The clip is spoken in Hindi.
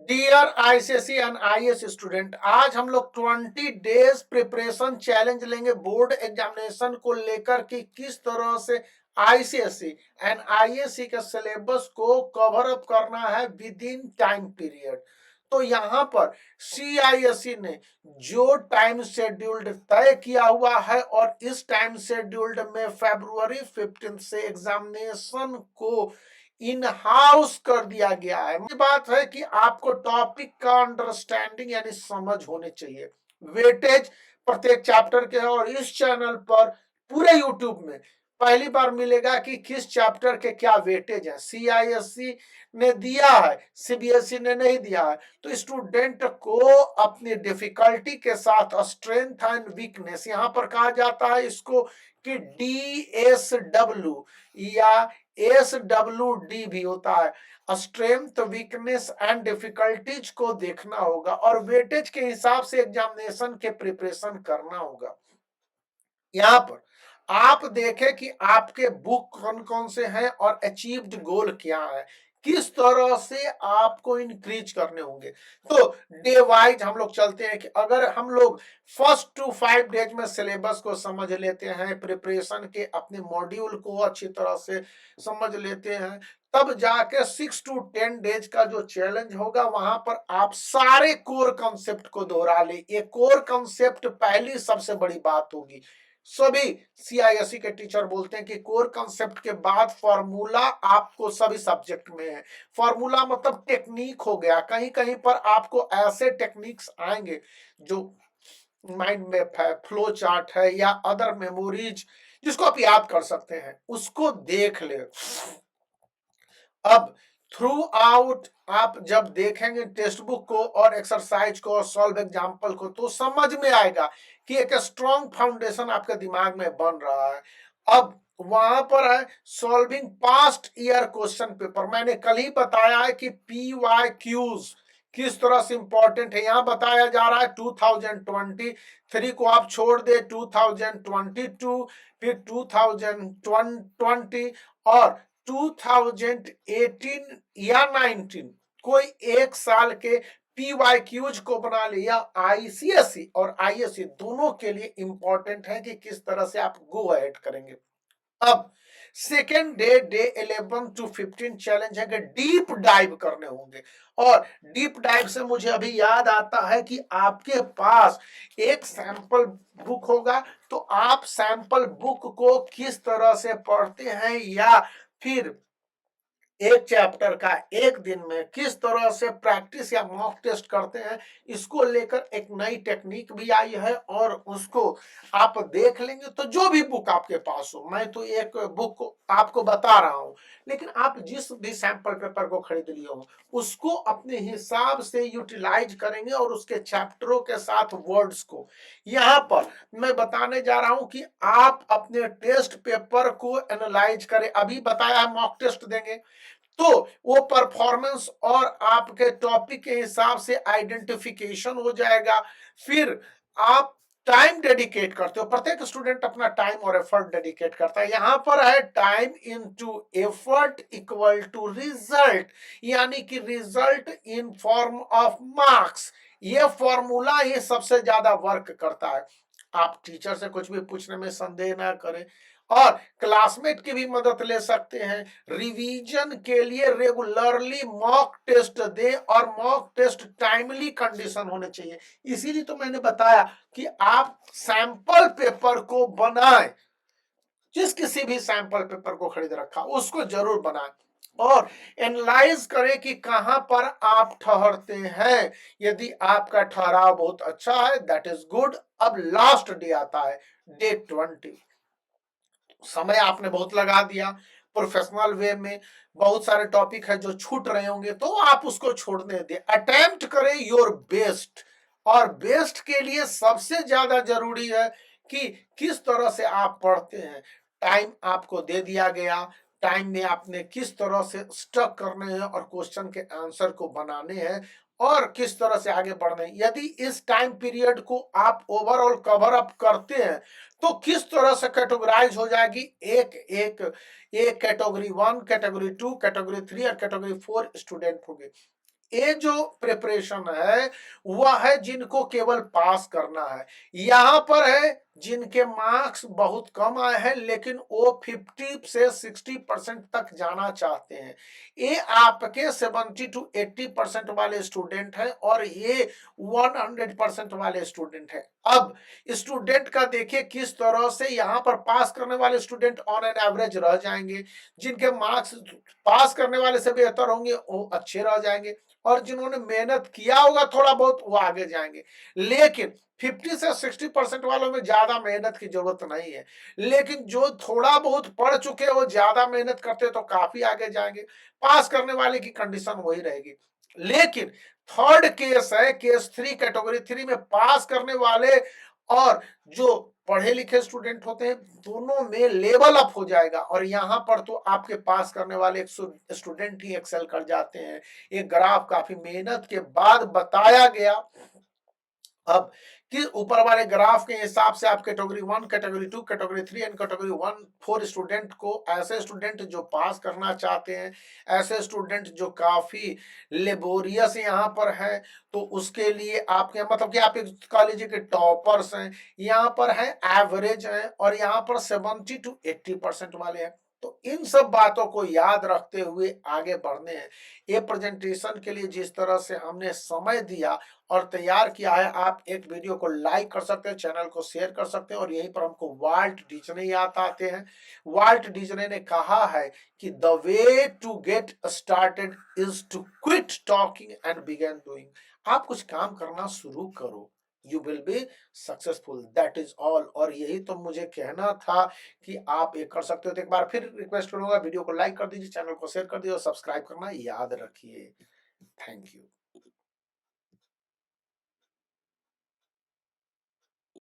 Dear ICSE and IAS student, आज हम लोग 20 डेज प्रिपरेशन चैलेंज लेंगे बोर्ड एग्जामिनेशन को लेकर कि किस तरह से आईसीएसई एंड आईएएसई के सिलेबस को कवर अप करना है विद इन टाइम पीरियड। तो यहाँ पर सीआईएसई ने जो टाइम शेड्यूल्ड तय किया हुआ है और इस टाइम शेड्यूल्ड में फरवरी 15 से एग्जामिनेशन को इन हाउस कर दिया गया है। मुझे बात है कि आपको टॉपिक का अंडरस्टैंडिंग यानी समझ होनी चाहिए। वेटेज प्रत्येक चैप्टर के है और इस चैनल पर पूरे यूट्यूब में पहली बार मिलेगा कि किस चैप्टर के क्या वेटेज है। सीआईएससी ने दिया है, सीबीएसई ने नहीं दिया है। तो स्टूडेंट को अपनी डिफिकल्टी के साथ स्ट्रेंथ एंड वीकनेस, यहां पर कहा जाता है इसको कि DSW या SWD भी होता है, स्ट्रेंथ वीकनेस एंड डिफिकल्टीज को देखना होगा और वेटेज के हिसाब से एग्जामिनेशन के प्रिपरेशन करना होगा। यहाँ पर आप देखें कि आपके बुक कौन कौन से हैं और अचीव्ड गोल क्या है, किस तरह से आपको इंक्रीज करने होंगे। तो डे वाइज हम लोग चलते हैं कि अगर हम लोग फर्स्ट टू 5 डेज में सिलेबस को समझ लेते हैं, प्रिपरेशन के अपने मॉड्यूल को अच्छी तरह से समझ लेते हैं, तब जाके 6 to 10 डेज का जो चैलेंज होगा वहां पर आप सारे कोर कंसेप्ट को दोहरा ले। ये कोर कंसेप्ट पहली सबसे बड़ी बात होगी। सभी सीआईएसई के टीचर बोलते हैं कि कोर कंसेप्ट के बाद फॉर्मूला आपको सभी सब्जेक्ट में है। फॉर्मूला मतलब टेक्निक हो गया, कहीं कहीं पर आपको ऐसे टेक्निक्स आएंगे जो माइंड मैप है, फ्लो चार्ट है या अदर मेमोरीज जिसको आप याद कर सकते हैं, उसको देख ले। अब थ्रू आउट आप जब देखेंगे टेक्स्ट बुक को और एक्सरसाइज को और सॉल्व एग्जाम्पल को तो समझ में आएगा कि एक स्ट्रॉन्ग फाउंडेशन आपके दिमाग में बन रहा है। अब वहां पर है solving past year question paper. मैंने कल ही बताया है कि PYQs किस तरह से इंपॉर्टेंट है। यहां बताया जा रहा है 2023 को आप छोड़ दे, 2022, फिर 2020 और 2018 या 19 कोई एक साल के PYQs को बना लिया। आईसीएसई और आईएससी दोनों के लिए इंपॉर्टेंट है कि किस तरह से आप गो अहेड करेंगे। अब second day, day 11 to 15 challenge है कि डीप डाइव करने होंगे। और डीप डाइव से मुझे अभी याद आता है कि आपके पास एक सैंपल बुक होगा, तो आप सैंपल बुक को किस तरह से पढ़ते हैं या फिर एक चैप्टर का एक दिन में किस तरह से प्रैक्टिस या मॉक टेस्ट करते हैं, इसको लेकर एक नई टेक्निक भी आई है और उसको आप देख लेंगे। तो जो भी बुक आपके पास हो, मैं तो एक बुक को आपको बता रहा हूं, लेकिन आप जिस भी सैंपल पेपर को खरीद लिए हो उसको अपने हिसाब से यूटिलाइज करेंगे और उसके चैप्टरों के साथ वर्ड्स को। यहां पर मैं बताने जा रहा हूं कि आप अपने टेस्ट पेपर को एनालाइज करें। अभी बताया है मॉक टेस्ट देंगे, तो वो परफॉर्मेंस और आपके टॉपिक के हिसाब से आइडेंटिफिकेशन हो जाएगा। फिर आप टाइम डेडिकेट करते हो, प्रत्येक स्टूडेंट अपना टाइम और एफर्ट डेडिकेट करता है। यहां पर है time into effort equal to result, यानी कि result in form of marks. ये फॉर्मूला ये सबसे ज्यादा वर्क करता है। आप टीचर से कुछ भी पूछने में संदेह ना करें और क्लासमेट की भी मदद ले सकते हैं। रिवीजन के लिए रेगुलरली मॉक टेस्ट दे और मॉक टेस्ट टाइमली कंडीशन होने चाहिए। इसीलिए तो मैंने बताया कि आप सैंपल पेपर को बनाएं। जिस किसी भी सैंपल पेपर को खरीद रखा उसको जरूर बनाएं और एनालाइज करें कि कहां पर आप ठहरते हैं। यदि आपका ठहराव बहुत अच्छा है, दैट इज गुड। अब लास्ट डे आता है, डे 20। समय आपने बहुत लगा दिया प्रोफेशनल वे में, बहुत सारे टॉपिक है जो छूट रहे होंगे तो आप उसको छोड़ने दें। अटेम्प्ट करें योर बेस्ट, और बेस्ट के लिए सबसे ज्यादा जरूरी है कि किस तरह से आप पढ़ते हैं। टाइम आपको दे दिया गया, टाइम में आपने किस तरह से स्टक करने हैं और क्वेश्चन के आंसर को बनाने हैं और किस तरह से आगे बढ़ने हैं। यदि इस टाइम पीरियड को आप ओवरऑल कवर अप करते हैं तो किस तरह से कैटेगराइज हो जाएगी, एक एक एक कैटेगरी 1, कैटेगरी 2, कैटेगरी 3 और कैटेगरी 4 स्टूडेंट होंगे। ये जो प्रिपरेशन है वह है जिनको केवल पास करना है। यहां पर है जिनके मार्क्स बहुत कम आए हैं लेकिन वो 50 से 60% तक जाना चाहते हैं। ये आपके 70 टू 80% वाले स्टूडेंट हैं और ये 100% वाले स्टूडेंट हैं। अब स्टूडेंट का देखिए किस तरह से यहां पर पास करने वाले स्टूडेंट ऑन एन एवरेज रह जाएंगे, जिनके मार्क्स पास करने वाले से बेहतर होंगे वो अच्छे रह जाएंगे, और जिन्होंने मेहनत किया होगा थोड़ा बहुत वो आगे जाएंगे। लेकिन 50 से 60% वालों में ज्यादा मेहनत की जरूरत नहीं है, लेकिन जो थोड़ा बहुत पढ़ चुके हैं वो ज्यादा मेहनत करते तो काफी आगे जाएंगे। पास करने वाले की कंडीशन वही रहेगी। लेकिन थर्ड केस है, केस 3, कैटेगरी 3 में पास करने वाले और जो पढ़े लिखे स्टूडेंट होते हैं दोनों में लेवल अप हो जाएगा, और यहां पर तो आपके पास करने वाले एक स्टूडेंट ही एक्सेल कर जाते हैं। ये ग्राफ काफी मेहनत के बाद बताया गया। अब कि ऊपर वाले ग्राफ के हिसाब से आप category 1, category 2, category 3 and category 1 4 student को, ऐसे स्टूडेंट जो पास करना चाहते हैं, ऐसे स्टूडेंट जो काफी लेबोरियस यहाँ पर है, तो उसके लिए आपके मतलब कि आप एक कॉलेज के टॉपर्स हैं, यहाँ पर है एवरेज हैं, और यहाँ पर 70 टू 80% वाले हैं। तो इन सब बातों को याद रखते हुए आगे बढ़ने हैं। ये प्रेजेंटेशन के लिए जिस तरह से हमने समय दिया और तैयार किया है, आप एक वीडियो को लाइक कर सकते हैं, चैनल को शेयर कर सकते हैं, और यहीं पर हमको वाल्ट डिज्नी याद आते हैं। वाल्ट डिज्नी ने कहा है कि the way to get started is to quit talking and begin doing. आप कुछ काम करना शुरू करो, you will be successful, that is all. और यही तो मुझे कहना था कि आप ये कर सकते हो। तो एक बार फिर रिक्वेस्ट करूंगा, वीडियो को लाइक कर दीजिए, चैनल को शेयर कर दीजिए और सब्सक्राइब करना याद रखिए। Thank you.